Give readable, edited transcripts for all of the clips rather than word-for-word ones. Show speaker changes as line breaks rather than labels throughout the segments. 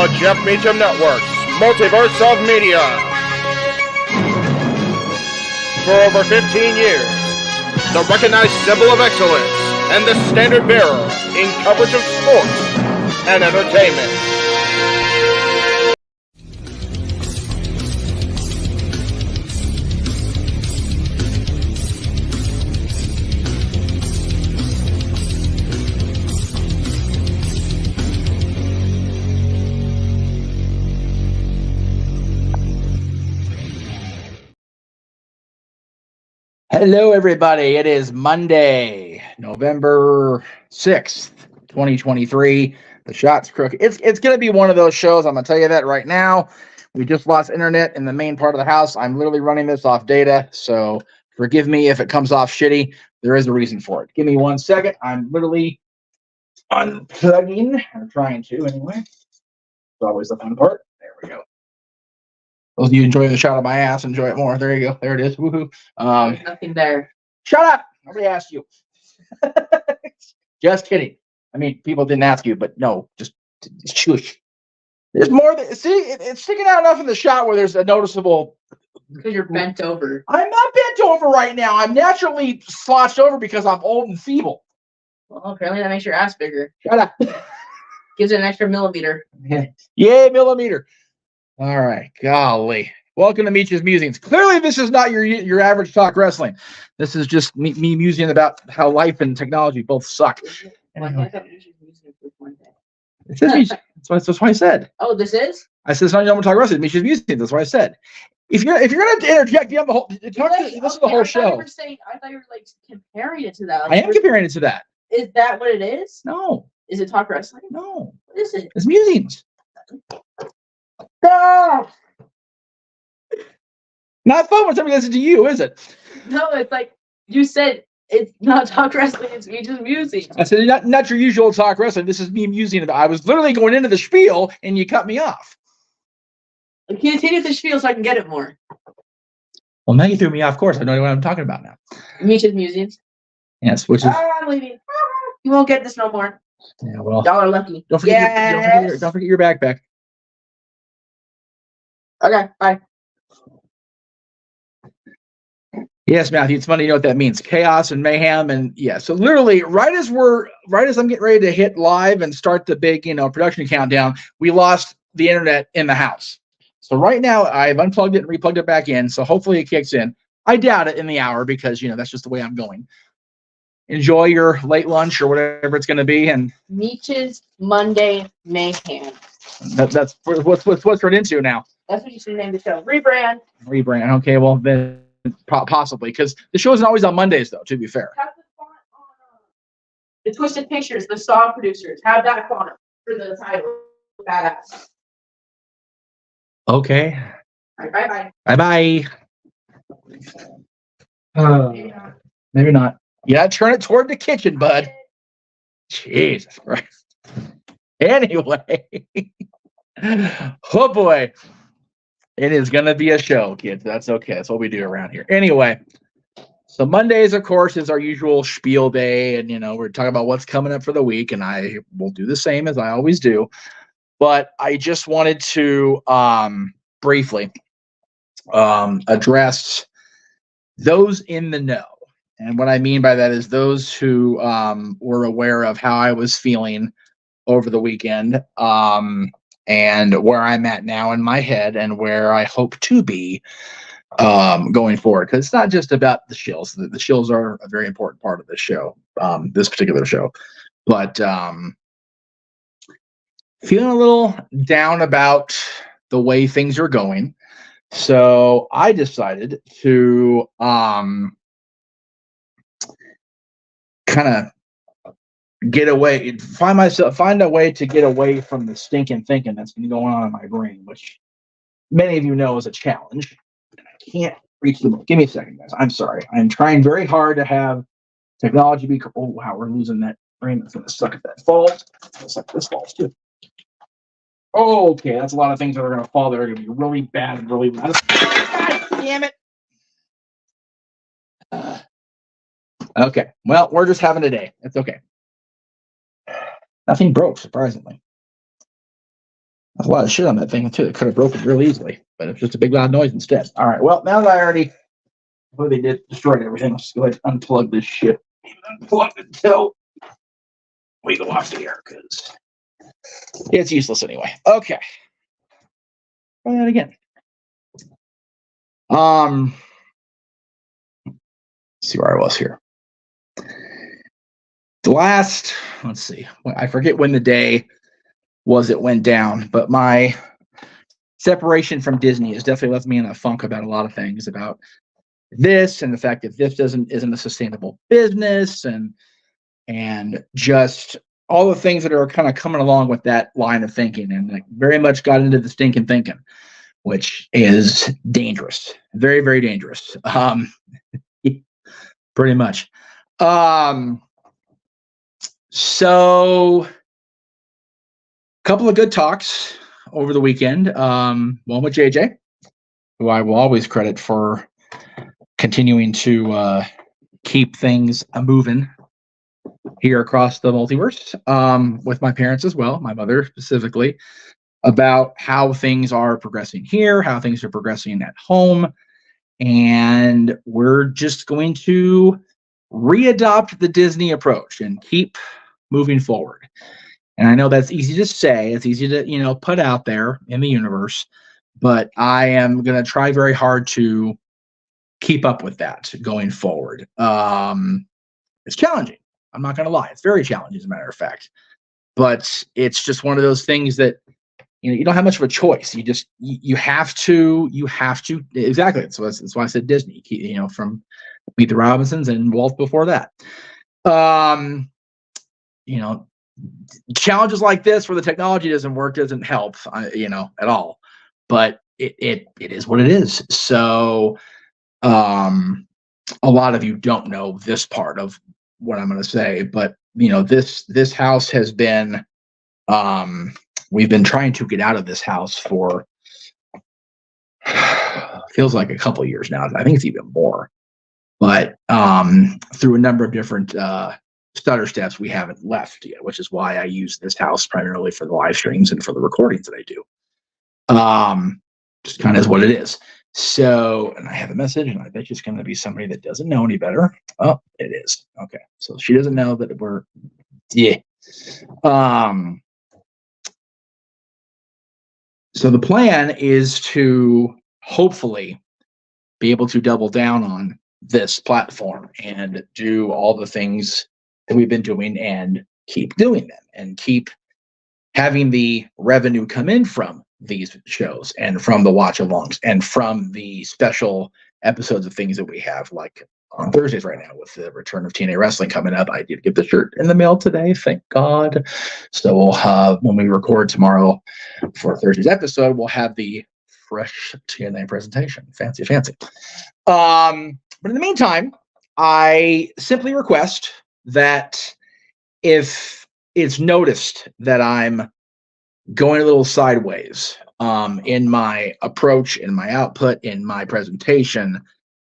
The Jeff Meacham Network's Multiverse of Media. For over 15 years, the recognized symbol of excellence and the standard bearer in coverage of sports and entertainment.
Hello, everybody. It is Monday, November 6th, 2023. The shot's crooked. It's going to be one of those shows. I'm going to tell you that right now. We just lost internet in the main part of the house. I'm literally running this off data, so forgive me if it comes off shitty. There is a reason for it. Give me 1 second. I'm literally unplugging, or trying to anyway. It's always the fun part. There we go. Those of you enjoying the shot of my ass, enjoy it more. There you go. There it is. Woohoo.
There's nothing there.
Shut up. Nobody asked you. Just kidding. I mean, people didn't ask you, but no, just shush. There's more. See, it's sticking out enough in the shot where there's a noticeable.
Because you're bent over.
I'm not bent over right now. I'm naturally slouched over because I'm old and feeble.
Well, apparently that makes your ass bigger.
Shut up.
Gives it an extra millimeter.
Yay, millimeter. All right, golly. Welcome to Meach's Musings. Clearly, this is not your average talk wrestling. This is just me musing about how life and technology both suck. Anyway. It says Meach. That's what I said.
Oh, this is?
I said it's not your talk wrestling. Meach's Musings. That's what I said. If you're gonna interject, you have the whole. This is the whole show.
I thought you were like comparing it to that. Like,
I am comparing it to that.
Is that what it is?
No.
Is it talk wrestling?
No.
What is it?
It's Musings.
No.
Not fun when somebody listens to you, is it?
No, it's like you said. It's not talk wrestling. It's me just musing.
I said not your usual talk wrestling. This is me musing about. I was literally going into the spiel, and you cut me off.
Continue the spiel so I can get it more.
Well, now you threw me off course. I know what I'm talking about now.
Meach's Musings.
Yes, which is.
I'm leaving. You won't get this no more.
Yeah, well.
Y'all are lucky.
Don't forget your backpack.
Okay, bye.
Yes, Matthew, it's funny, you know what that means. Chaos and mayhem, and yeah. So literally, right as I'm getting ready to hit live and start the big, production countdown, we lost the internet in the house. So right now I've unplugged it and replugged it back in. So hopefully it kicks in. I doubt it in the hour because that's just the way I'm going. Enjoy your late lunch or whatever it's going to be, and
Meach's Monday Mayhem.
That's what's right into now.
That's what you should name the show. Rebrand.
Okay, well then possibly because the show isn't always on Mondays though. To be fair.
Have the font on the Twisted Pictures, the song producers. Have that font for the title. Badass.
Okay.
All right,
bye. Maybe not. Yeah, turn it toward the kitchen, bud. Jesus Christ. Anyway. Oh boy. It is going to be a show, kids. That's okay. That's what we do around here. Anyway. So Mondays, of course, is our usual spiel day. And, we're talking about what's coming up for the week. And I will do the same as I always do. But I just wanted to briefly address those in the know. And what I mean by that is those who were aware of how I was feeling over the weekend and where I'm at now in my head and where I hope to be going forward. Because it's not just about the shills. The shills are a very important part of this show, this particular show. But feeling a little down about the way things are going. So I decided to kind of get away, find a way to get away from the stinking thinking that's been going on in my brain, which many of you know is a challenge. I can't reach the book. Give me a second, guys. I'm sorry. I'm trying very hard to have technology be. Oh wow, we're losing that brain. That's gonna suck if that falls. Looks like this falls too. Okay, that's a lot of things that are gonna fall that are gonna be really bad and really loud. God damn it. Okay, well, we're just having a day. It's okay. Nothing broke, surprisingly. There's a lot of shit on that thing too. It could have broken really easily, but it's just a big loud noise instead. All right. Well, now that I already destroyed everything, let's go ahead and unplug this shit. Unplug it until we go off the air because it's useless anyway. Okay. Try that again. See where I was here. The last, let's see, I forget when the day was it went down, but my separation from Disney has definitely left me in a funk about a lot of things, about this and the fact that this isn't a sustainable business, and just all the things that are kind of coming along with that line of thinking, and like very much got into the stinking thinking, which is dangerous, very, very dangerous. Pretty much. So a couple of good talks over the weekend. One with JJ, who I will always credit for continuing to keep things moving here across the multiverse, with my parents as well, my mother specifically, about how things are progressing here, how things are progressing at home. And we're just going to readopt the Disney approach and keep moving forward. And I know that's easy to say, it's easy to, put out there in the universe, but I am going to try very hard to keep up with that going forward. It's challenging. I'm not going to lie. It's very challenging, as a matter of fact. But it's just one of those things that, you don't have much of a choice. You have to, exactly. That's why I said Disney, from Meet the Robinsons and Walt before that. Challenges like this where the technology doesn't work doesn't help, at all. But it is what it is. So, a lot of you don't know this part of what I'm going to say, but this house has been, we've been trying to get out of this house for feels like a couple of years now. I think it's even more, but through a number of different stutter steps, we haven't left yet, which is why I use this house primarily for the live streams and for the recordings that I do. Just kind of is what it is. So, and I have a message, and I bet it's going to be somebody that doesn't know any better. Oh, it is. Okay. So she doesn't know that we're, yeah. So the plan is to hopefully be able to double down on this platform and do all the things that we've been doing and keep doing them and keep having the revenue come in from these shows and from the watch-alongs and from the special episodes of things that we have, like on Thursdays right now with the return of TNA Wrestling coming up. I did get the shirt in the mail today, thank God. So we'll have, when we record tomorrow for Thursday's episode, we'll have the fresh TNA presentation. Fancy. But in the meantime, I simply request that if it's noticed that I'm going a little sideways in my approach, in my output, in my presentation,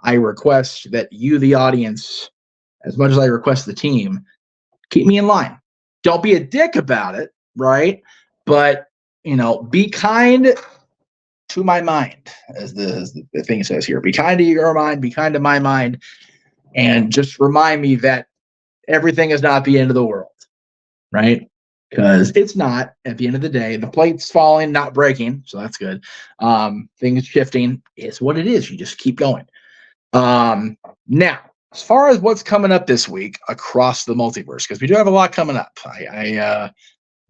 I request that you, the audience, as much as I request the team, keep me in line. Don't be a dick about it, right? But, be kind to my mind, as the thing says here. Be kind to your mind, be kind to my mind, and just remind me that everything is not the end of the world, right? Because it's not. At the end of the day, the plate's falling, not breaking, so that's good. Things shifting is what it is. You just keep going. Now, as far as what's coming up this week across the multiverse, because we do have a lot coming up. I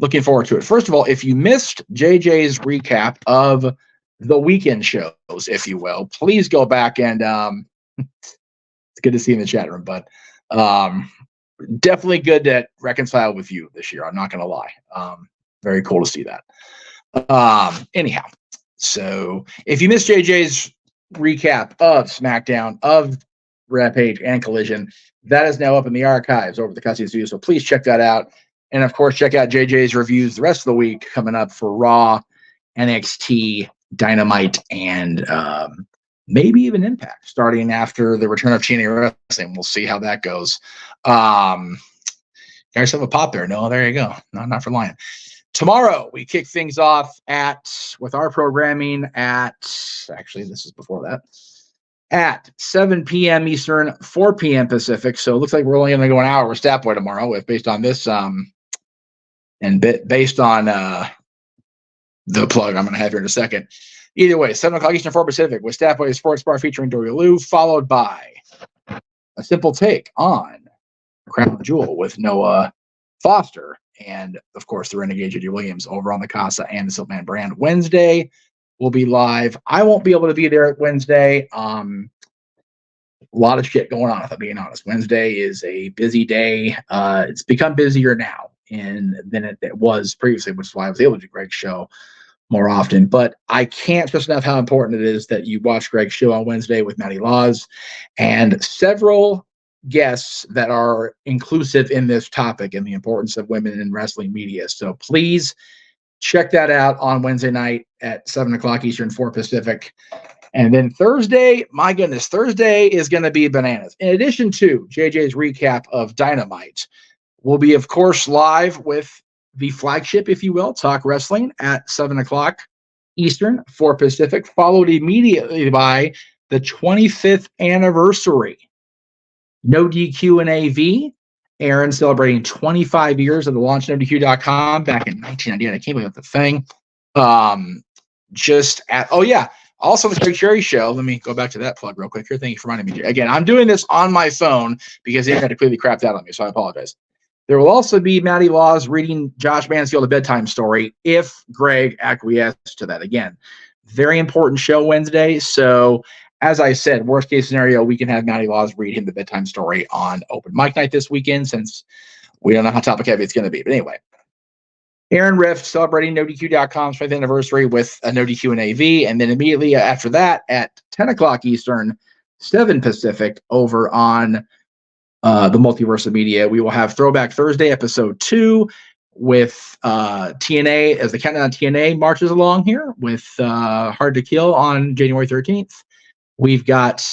looking forward to it. First of all, if you missed JJ's recap of the weekend shows, if you will, please go back and it's good to see you in the chat room, bud. Definitely good to reconcile with you this year. I'm not going to lie. Very cool to see that. Anyhow, so if you missed JJ's recap of SmackDown, of Rampage, and Collision, that is now up in the archives over the Cussing Studio. So please check that out. And of course, check out JJ's reviews the rest of the week coming up for Raw, NXT, Dynamite, and maybe even Impact, starting after the return of TNA Wrestling. We'll see how that goes. There's some a pop there. No, there you go. No, not for lying. Tomorrow we kick things off with our programming actually this is before that, at 7 p.m. Eastern, 4 p.m. Pacific. So it looks like we're only going to go an hour with Statboy tomorrow, based on this based on the plug I'm going to have here in a second. Either way, 7 o'clock Eastern, 4 Pacific with Statboy Sports Bar featuring Dory Lou, followed by a simple take on Crown Jewel with Noah Foster, and of course the Renegade J.J. Williams over on the Casa and the Silkman brand. Wednesday will be live. I won't be able to be there Wednesday. A lot of shit going on, if I'm being honest. Wednesday is a busy day. It's become busier now than it was previously, which is why I was able to do Greg's show more often. But I can't stress enough how important it is that you watch Greg's show on Wednesday with Matty Laws and several guests that are inclusive in this topic and the importance of women in wrestling media. So please check that out on Wednesday night at 7 o'clock Eastern, 4 Pacific. And then Thursday, my goodness, Thursday is going to be bananas. In addition to JJ's recap of Dynamite, we'll be, of course, live with the flagship, if you will, Talk Wrestling at 7 o'clock Eastern, 4 Pacific, followed immediately by the 25th anniversary No DQ and AV. Aaron celebrating 25 years of the launch of NoDQ.com back in 1998. I can't believe that's a thing. Also the Craig Cherry Show. Let me go back to that plug real quick here. Thank you for reminding me. Again, I'm doing this on my phone because Aaron had completely crapped out on me, so I apologize. There will also be Matty Laws reading Josh Mansfield a bedtime story if Greg acquiesced to that. Again, very important show Wednesday. So as I said, worst case scenario, we can have Matty Laws read him the bedtime story on open mic night this weekend, since we don't know how topic heavy it's going to be. But anyway, Aaron Rift celebrating NoDQ.com's 5th anniversary with a NoDQ and AV. And then immediately after that, at 10 o'clock Eastern, 7 Pacific, over on the Multiverse of Media, we will have Throwback Thursday, episode 2, with TNA, as the Countdown TNA marches along here, with Hard to Kill on January 13th. We've got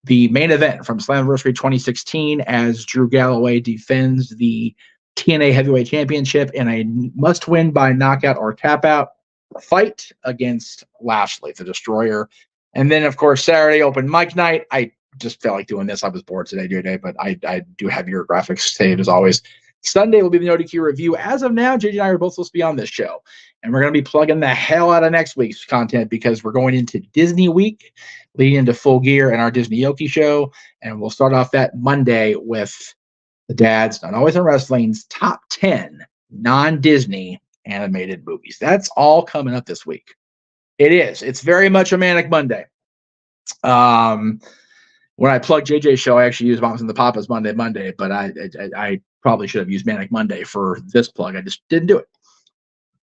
the main event from Slammiversary 2016 as Drew Galloway defends the TNA Heavyweight Championship in a must-win by knockout or tap-out fight against Lashley, the Destroyer. And then, of course, Saturday, open mic night. I just felt like doing this. I was bored today, but I do have your graphics saved as always. Sunday will be the NoDQ review. As of now, JJ and I are both supposed to be on this show. And we're going to be plugging the hell out of next week's content because we're going into Disney week, leading into Full Gear and our Disney Yoki show. And we'll start off that Monday with the Dad's Not Always in Wrestling's top 10 non-Disney animated movies. That's all coming up this week. It is. It's very much a Manic Monday. When I plugged JJ's show, I actually used Moms and the Papas Monday, but I probably should have used Manic Monday for this plug. I just didn't do it.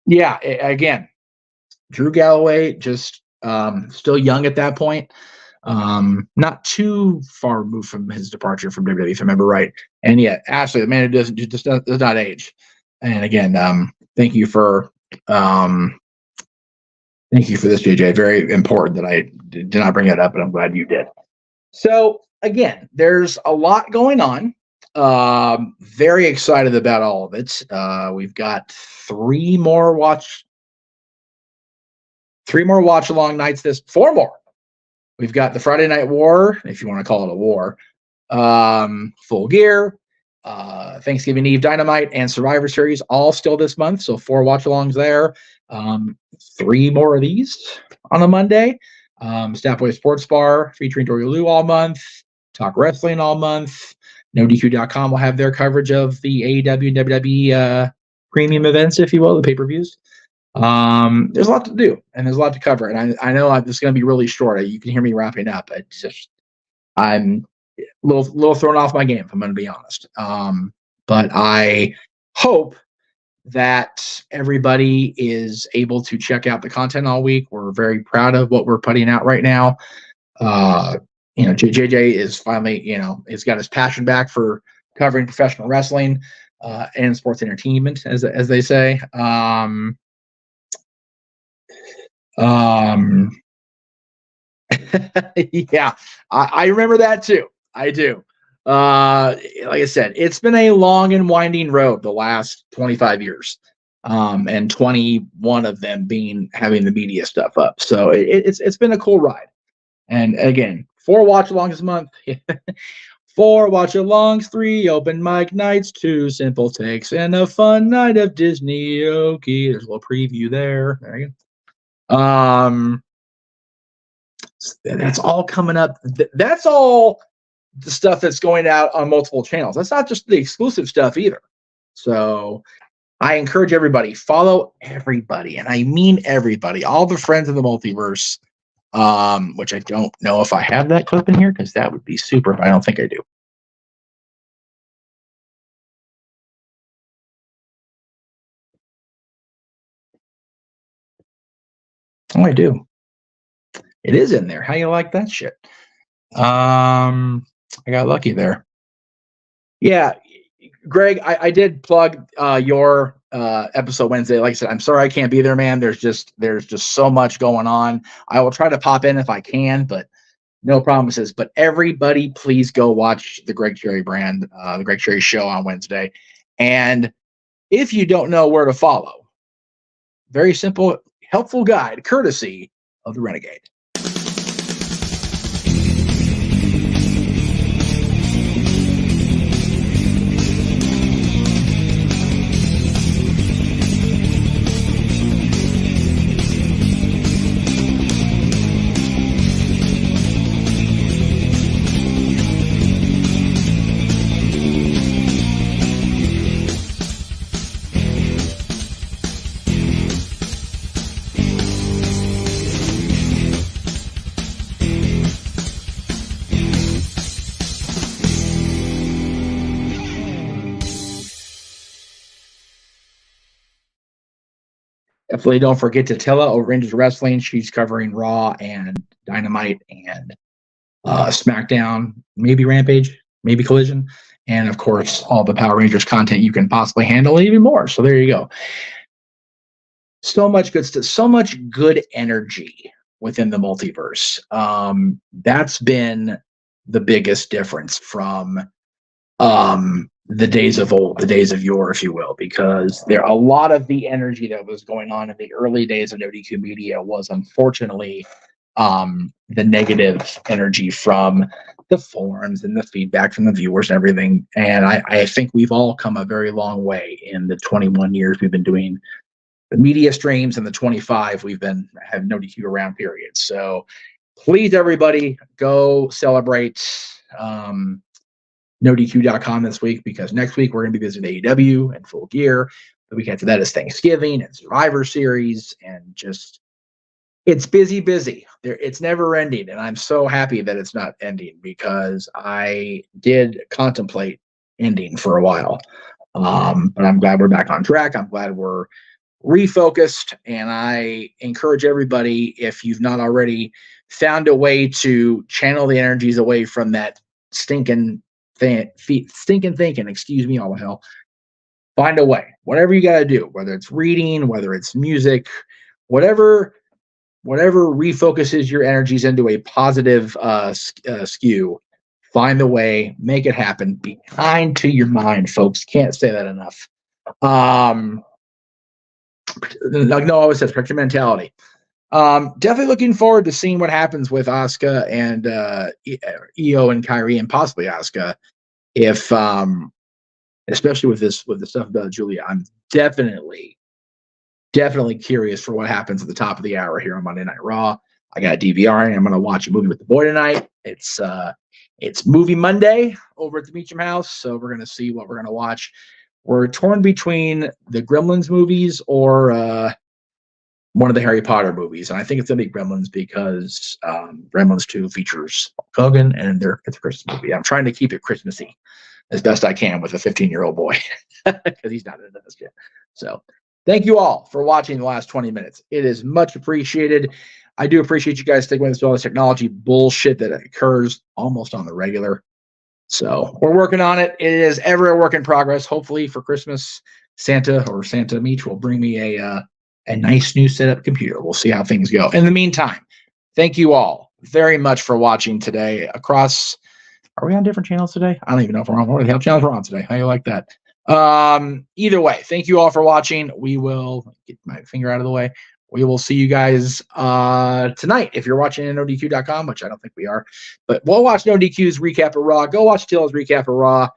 Yeah, again, Drew Galloway, just still young at that point. Not too far removed from his departure from WWE, if I remember right. And yet, Ashley, the man who does not age. And again, thank you for this, JJ. Very important that I did not bring it up, but I'm glad you did. So again, there's a lot going on. Very excited about all of it. We've got 3 more watch along nights. 4 more. We've got the Friday Night War, if you want to call it a war, Full Gear, Thanksgiving Eve Dynamite, and Survivor Series, all still this month. So 4 watch-alongs there. 3 more of these on a Monday. Statboy Sports Bar featuring Dory Lou all month. Talk Wrestling all month. NoDQ.com will have their coverage of the AEW and WWE premium events, if you will, the pay-per-views. There's a lot to do, and there's a lot to cover. And I know this is going to be really short. You can hear me wrapping up. I'm a little thrown off my game, if I'm going to be honest. But I hope that everybody is able to check out the content all week. We're very proud of what we're putting out right now. JJ is finally, he's got his passion back for covering professional wrestling and sports entertainment, as they say. Yeah, I remember that too. I do. Like I said, it's been a long and winding road the last 25 years. and 21 of them having the media stuff up. So it's been a cool ride. And again, 4 watch-alongs this month. 4 watch-alongs, 3 open mic nights, 2 simple takes, and a fun night of Disney. Okay, there's a little preview there. There you go. That's all coming up. That's all the stuff that's going out on multiple channels. That's not just the exclusive stuff either. So I encourage everybody, follow everybody, and I mean everybody, all the friends of the multiverse, which I don't know if I have that clip in here, because that would be super, but I don't think I do. Oh, I do. It is in there. How you like that shit? I got lucky there. Yeah, Greg, I did plug your episode Wednesday. Like I said, I'm sorry I can't be there, man. There's just so much going on. I will try to pop in if I can, but no promises. But everybody, please go watch the Greg Cherry the Greg Cherry show on Wednesday. And if you don't know where to follow, very simple, helpful guide, courtesy of the Renegade. Definitely don't forget Tatilla over Rangers Wrestling. She's covering Raw and Dynamite and SmackDown, maybe Rampage, maybe Collision, and of course all the Power Rangers content you can possibly handle, and even more. So there you go. So much good stuff, so much good energy within the multiverse. That's been the biggest difference from the days of old, the days of yore, if you will, because there a lot of the energy that was going on in the early days of WDQ Media was unfortunately the negative energy from the forums and the feedback from the viewers and everything. And I think we've all come a very long way in the 21 years we've been doing the media streams, and the 25 we've been have no DQ around period. So please, everybody, go celebrate NoDQ.com this week, because next week we're going to be visiting AEW in full gear. The week after that is Thanksgiving and Survivor Series, and just it's busy. It's never ending, and I'm so happy that it's not ending, because I did contemplate ending for a while. But I'm glad we're back on track. I'm glad we're refocused, and I encourage everybody, if you've not already found a way to channel the energies away from that stinking thinking, excuse me, all the hell, find a way, whatever you got to do, whether it's reading, whether it's music, whatever refocuses your energies into a positive skew, find a way, make it happen. Be kind to your mind, folks. Can't say that enough. Like Noah always says, protect your mentality. Definitely looking forward to seeing what happens with Asuka and Io and Kyrie, and possibly Asuka. If especially with the stuff about Julia, I'm definitely curious for what happens at the top of the hour here on Monday Night Raw. I got DVR, I'm going to watch a movie with the boy tonight. It's Movie Monday over at the Meacham House, so we're going to see what we're going to watch. We're torn between the Gremlins movies or one of the Harry Potter movies, and I think it's going to be Gremlins, because Gremlins 2 features Hulk Hogan, and it's a Christmas movie. I'm trying to keep it Christmassy as best I can with a 15-year-old boy, because he's not into this yet. So thank you all for watching the last 20 minutes. It is much appreciated. I do appreciate you guys sticking with us through all this technology bullshit that occurs almost on the regular. So we're working on it. It is ever a work in progress. Hopefully for Christmas, Santa Meach will bring me a nice new setup computer. We'll see how things go. In the meantime, thank you all very much for watching today across. Are we on different channels today? I don't even know if we're on. What the hell channels we're on today? How you like that? Either way, thank you all for watching. We will get my finger out of the way. We will see you guys tonight if you're watching NODQ.com, which I don't think we are. But we'll watch NoDQ's recap of Raw. Go watch Taylor's recap of Raw.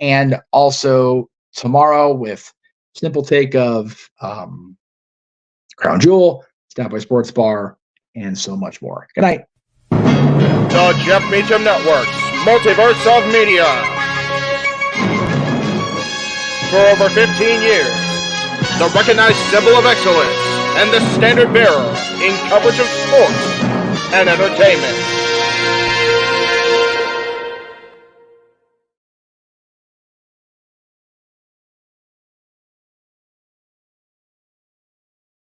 And also tomorrow with Simple Take of Crown Jewel, Snapway Sports Bar, and so much more. Good night.
The Jeff Meacham Network's Multiverse of Media. For over 15 years, the recognized symbol of excellence and the standard bearer in coverage of sports and entertainment.